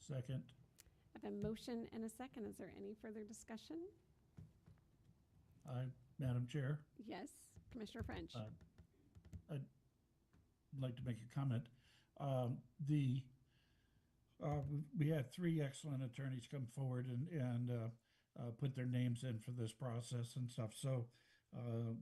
Second. I have a motion and a second. Is there any further discussion? Aye, Madam Chair. Yes, Commissioner French. I'd like to make a comment. Um, the, we had 3 excellent attorneys come forward and put their names in for this process and stuff. So, I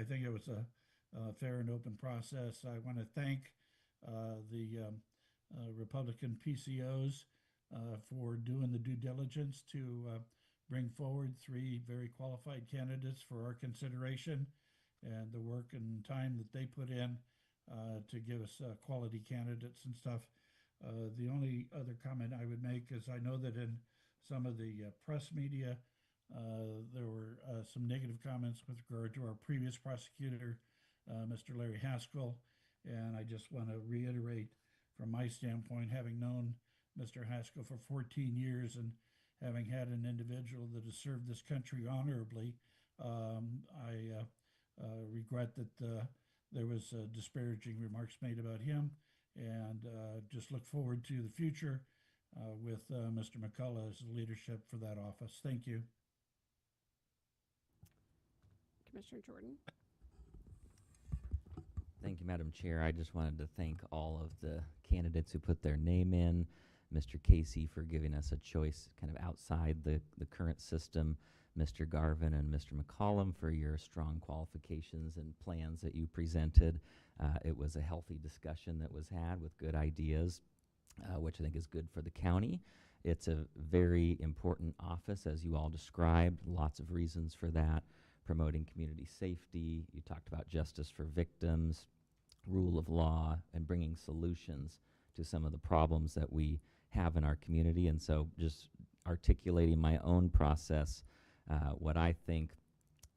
think it was a fair and open process. I want to thank, the, Republican PCOs, for doing the due diligence to, bring forward 3 very qualified candidates for our consideration, and the work and time that they put in to give us quality candidates and stuff. The only other comment I would make is I know that in some of the press media, there were some negative comments with regard to our previous prosecutor, Mr. Larry Haskell, and I just want to reiterate from my standpoint, having known Mr. Haskell for 14 years and having had an individual that has served this country honorably, I regret that there was disparaging remarks made about him, and just look forward to the future with Mr. McCullough's leadership for that office. Thank you. Commissioner Jordan. Thank you, Madam Chair. I just wanted to thank all of the candidates who put their name in. Mr. Casey for giving us a choice kind of outside the current system. Mr. Garvin and Mr. McCollum for your strong qualifications and plans that you presented. It was a healthy discussion that was had with good ideas, which I think is good for the county. It's a very important office, as you all described, lots of reasons for that. Promoting community safety, you talked about justice for victims, rule of law, and bringing solutions to some of the problems that we have in our community. And so just articulating my own process, what I think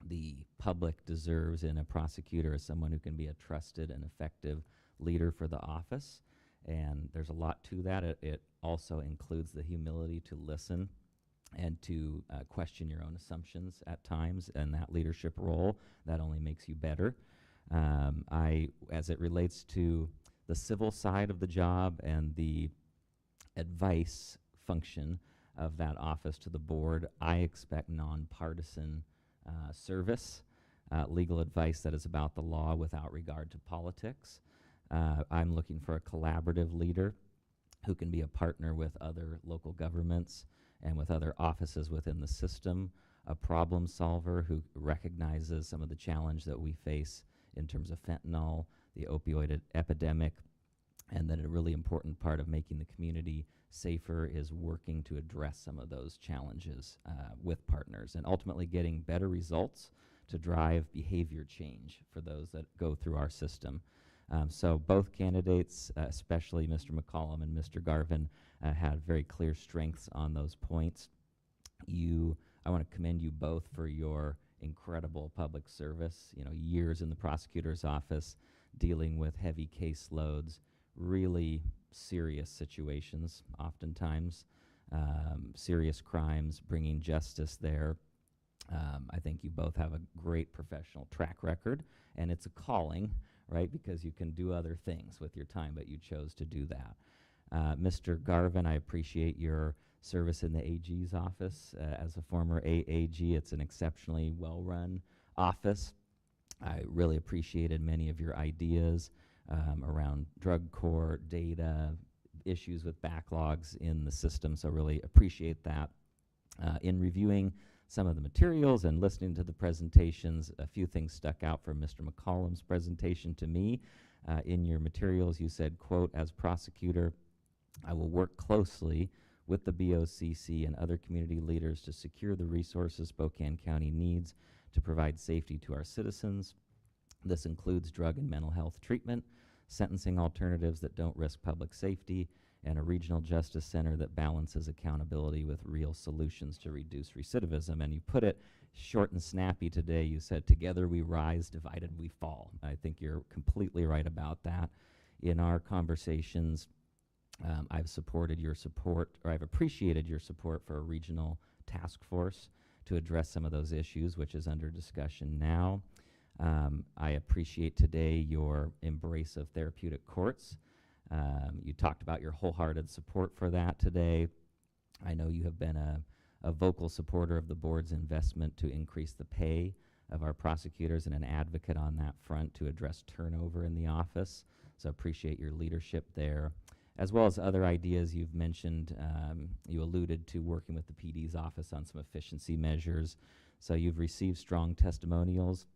the public deserves in a prosecutor is someone who can be a trusted and effective leader for the office. And there's a lot to that. It also includes the humility to listen and to question your own assumptions at times, and that leadership role, that only makes you better. As it relates to the civil side of the job and the advice function of that office to the board, I expect nonpartisan service, legal advice that is about the law without regard to politics. I'm looking for a collaborative leader who can be a partner with other local governments and with other offices within the system, a problem solver who recognizes some of the challenge that we face in terms of fentanyl, the opioid epidemic, and that a really important part of making the community safer is working to address some of those challenges with partners and ultimately getting better results to drive behavior change for those that go through our system. So both candidates, especially Mr. McCollum and Mr. Garvin, had very clear strengths on those points. I want to commend you both for your incredible public service, years in the prosecutor's office, dealing with heavy caseloads, really serious situations, oftentimes, serious crimes, bringing justice there. I think you both have a great professional track record, and it's a calling, right, because you can do other things with your time, but you chose to do that. Mr. Garvin, I appreciate your service in the AG's office. As a former AAG, it's an exceptionally well-run office. I really appreciated many of your ideas around drug court, data, issues with backlogs in the system, so really appreciate that. In reviewing some of the materials and listening to the presentations, a few things stuck out from Mr. McCollum's presentation to me. In your materials, you said, quote, "As prosecutor, I will work closely with the BOCC and other community leaders to secure the resources Spokane County needs to provide safety to our citizens. This includes drug and mental health treatment, sentencing alternatives that don't risk public safety, and a regional justice center that balances accountability with real solutions to reduce recidivism." And you put it short and snappy today. You said, "Together we rise, divided we fall." I think you're completely right about that. In our conversations, I've supported your support, or I've appreciated your support for a regional task force to address some of those issues, which is under discussion now. I appreciate today your embrace of therapeutic courts. You talked about your wholehearted support for that today. I know you have been a vocal supporter of the board's investment to increase the pay of our prosecutors and an advocate on that front to address turnover in the office. So appreciate your leadership there, as well as other ideas you've mentioned. You alluded to working with the PD's office on some efficiency measures. So you've received strong testimonials,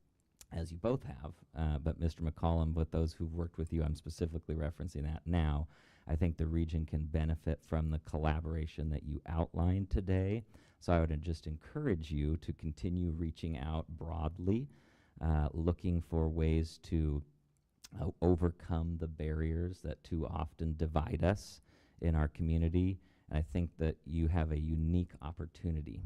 as you both have, but Mr. McCollum, with those who've worked with you, I'm specifically referencing that now. I think the region can benefit from the collaboration that you outlined today. So I would just encourage you to continue reaching out broadly, looking for ways to overcome the barriers that too often divide us in our community. And I think that you have a unique opportunity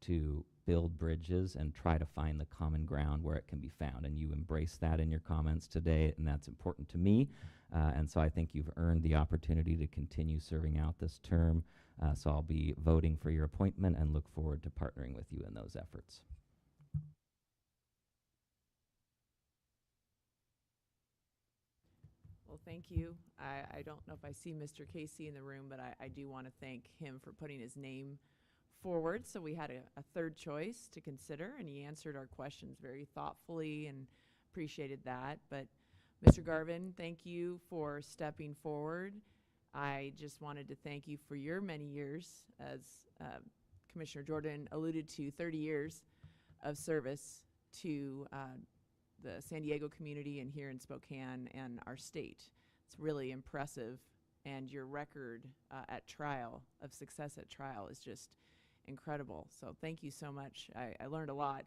to build bridges and try to find the common ground where it can be found. And you embrace that in your comments today, and that's important to me. And so I think you've earned the opportunity to continue serving out this term. So I'll be voting for your appointment and look forward to partnering with you in those efforts. Well, thank you. I don't know if I see Mr. Casey in the room, but I do want to thank him for putting his name forward. So we had a third choice to consider, and he answered our questions very thoughtfully and appreciated that. But Mr. Garvin, thank you for stepping forward. I just wanted to thank you for your many years, as Commissioner Jordan alluded to, 30 years of service to the San Diego community and here in Spokane and our state. It's really impressive, and your record at trial, of success at trial, is just incredible. So thank you so much. I learned a lot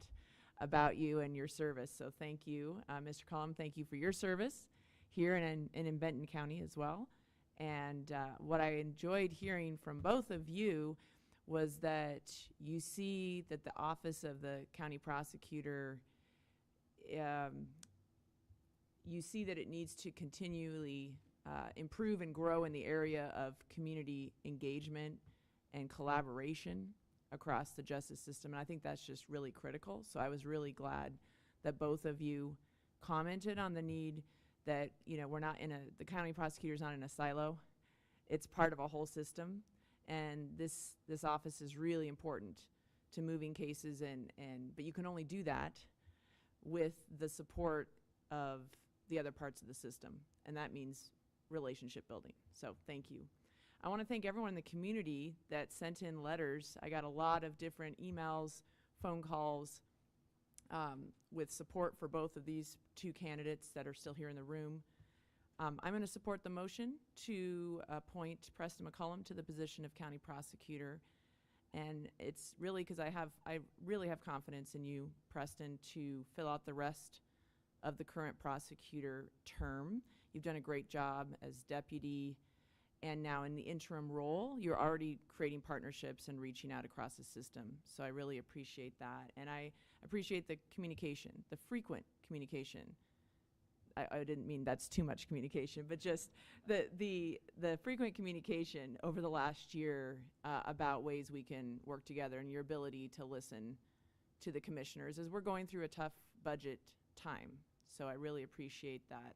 about you and your service, so thank you. Mr. Cullum, thank you for your service here and in Benton County as well. And what I enjoyed hearing from both of you was that you see that the office of the county prosecutor, you see that it needs to continually improve and grow in the area of community engagement and collaboration across the justice system. And I think that's just really critical. So I was really glad that both of you commented on the need that, you know, we're not in the county prosecutor's not in a silo. It's part of a whole system. And this office is really important to moving cases, but you can only do that with the support of the other parts of the system. And that means relationship building. So thank you. I want to thank everyone in the community that sent in letters. I got a lot of different emails, phone calls, with support for both of these two candidates that are still here in the room. I'm going to support the motion to appoint Preston McCollum to the position of county prosecutor. And it's really because I really have confidence in you, Preston, to fill out the rest of the current prosecutor term. You've done a great job as deputy, and now in the interim role, you're already creating partnerships and reaching out across the system. So I really appreciate that. And I appreciate the communication, the frequent communication. I didn't mean that's too much communication, but just the frequent communication over the last year about ways we can work together, and your ability to listen to the commissioners as we're going through a tough budget time. So I really appreciate that.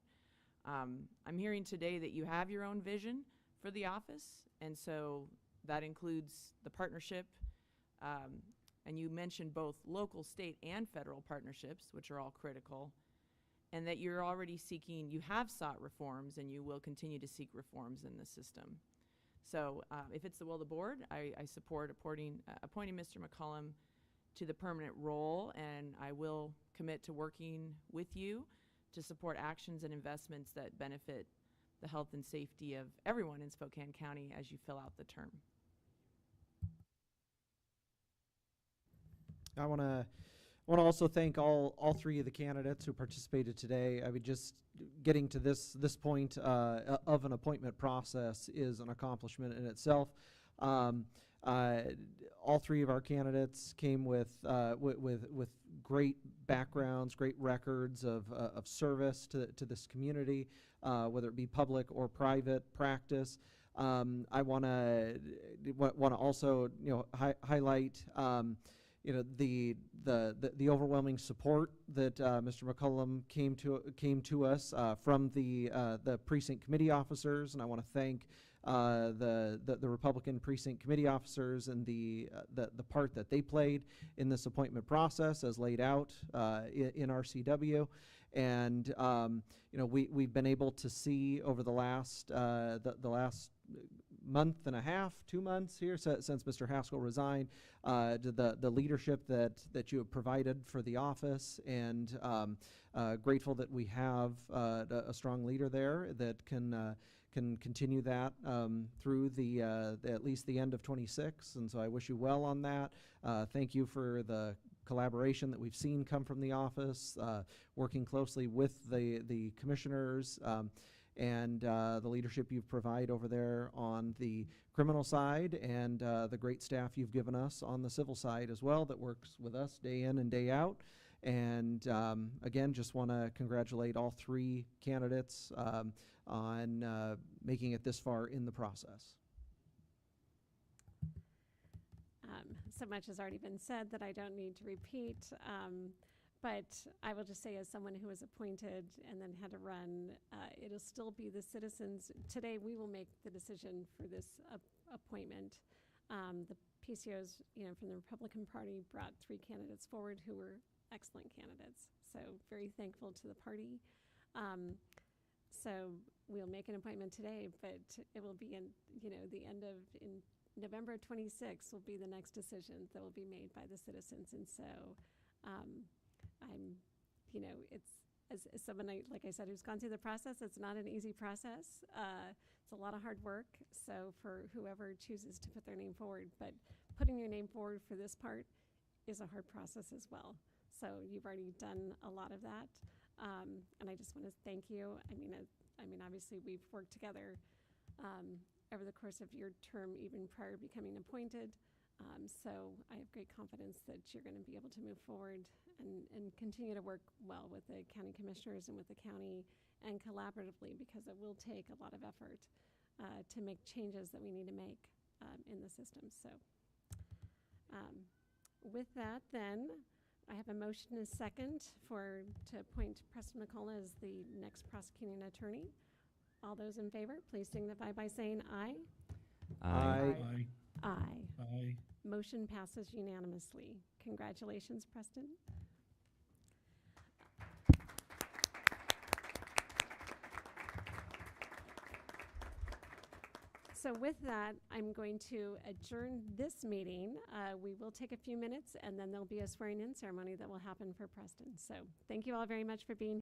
I'm hearing today that you have your own vision for the office, and so that includes the partnership, and you mentioned both local, state, and federal partnerships, which are all critical, and that you're already seeking, you have sought reforms, and you will continue to seek reforms in the system. So if it's the will of the board, I support appointing Mr. McCollum to the permanent role, and I will commit to working with you to support actions and investments that benefit the health and safety of everyone in Spokane County as you fill out the term. I want to also thank all three of the candidates who participated today. I mean, just getting to this point of an appointment process is an accomplishment in itself. All three of our candidates came with great backgrounds, great records of service to this community, whether it be public or private practice. I want to also highlight the overwhelming support that Mr. McCullum came to us from the precinct committee officers, and I want to thank the Republican precinct committee officers and the part that they played in this appointment process as laid out in RCW. And we've been able to see over the last month and a half, 2 months here since Mr. Haskell resigned, the leadership that you have provided for the office, and grateful that we have a strong leader there that can continue that through at least the end of 26. And so I wish you well on that. Thank you for the collaboration that we've seen come from the office, working closely with the commissioners, and the leadership you've provided over there on the criminal side, and the great staff you've given us on the civil side as well that works with us day in and day out. And again, just want to congratulate all 3 candidates on making it this far in the process. So much has already been said that I don't need to repeat. But I will just say, as someone who was appointed and then had to run, it'll still be the citizens. Today, we will make the decision for this appointment. The PCOs, from the Republican Party brought 3 candidates forward who were excellent candidates. So very thankful to the party. So we'll make an appointment today, but it will be in November 26th will be the next decision that will be made by the citizens. And so it's as someone, like I said, who's gone through the process, it's not an easy process. It's a lot of hard work. So for whoever chooses to put their name forward, but putting your name forward for this part is a hard process as well. So you've already done a lot of that. And I just want to thank you. I mean, obviously we've worked together over the course of your term, even prior to becoming appointed. So I have great confidence that you're going to be able to move forward and continue to work well with the county commissioners and with the county, and collaboratively, because it will take a lot of effort to make changes that we need to make in the system. So with that, then, I have a motion and a second to appoint Preston McCullough as the next prosecuting attorney. All those in favor, please signify by saying aye. Aye. Aye. Aye. Aye. Motion passes unanimously. Congratulations, Preston. So with that, I'm going to adjourn this meeting. We will take a few minutes, and then there'll be a swearing-in ceremony that will happen for Preston. So thank you all very much for being here.